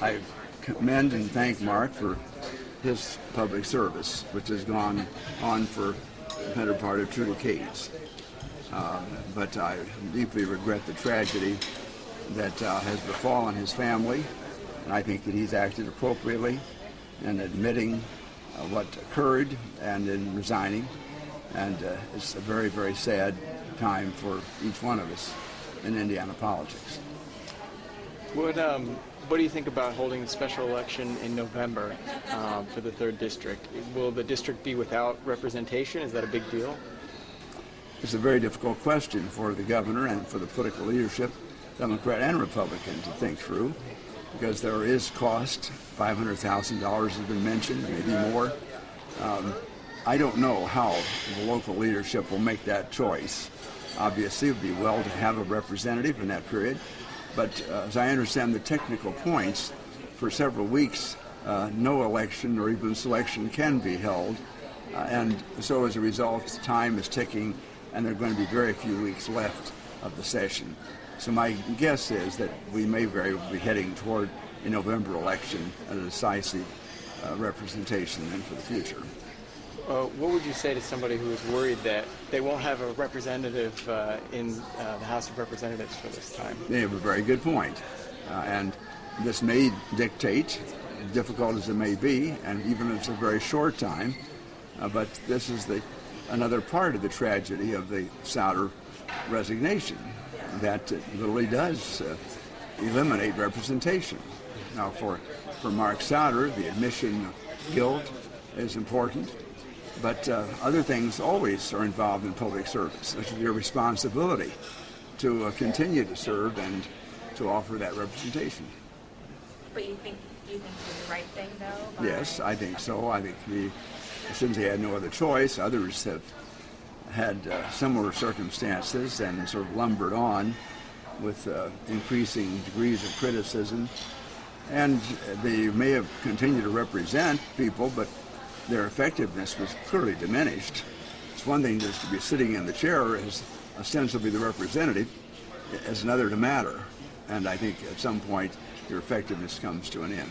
I commend and thank Mark for his public service, which has gone on for the better part of 2 decades. But I deeply regret the tragedy that has befallen his family, and I think that he's acted appropriately in admitting what occurred and in resigning. And it's a very, very sad time for each one of us in Indiana politics. What do you think about holding a special election in November for the 3rd District? Will the district be without representation? Is that a big deal? It's a very difficult question for the governor and for the political leadership, Democrat and Republican, to think through, because there is cost. $500,000 has been mentioned, maybe more. I don't know how the local leadership will make that choice. Obviously, it would be well to have a representative in that period, but as I understand the technical points, for several weeks, no election or even selection can be held, and so as a result, time is ticking, and there are going to be very few weeks left of the session. So my guess is that we may very well be heading toward a November election and a decisive representation then for the future. What would you say to somebody who is worried that they won't have a representative in the House of Representatives for this time? They have a very good point. And this may dictate, difficult as it may be, and even if it's a very short time, but this is another part of the tragedy of the Souder resignation, that it literally does eliminate representation. Now, for Mark Souder, the admission of guilt is important, but other things always are involved in public service. It's your responsibility to continue to serve and to offer that representation. But you think he did the right thing, though? Yes, I think so. I think since he had no other choice, others have had similar circumstances and sort of lumbered on with increasing degrees of criticism. And they may have continued to represent people, but their effectiveness was clearly diminished. It's one thing just to be sitting in the chair as ostensibly the representative, as another to matter. And I think at some point your effectiveness comes to an end.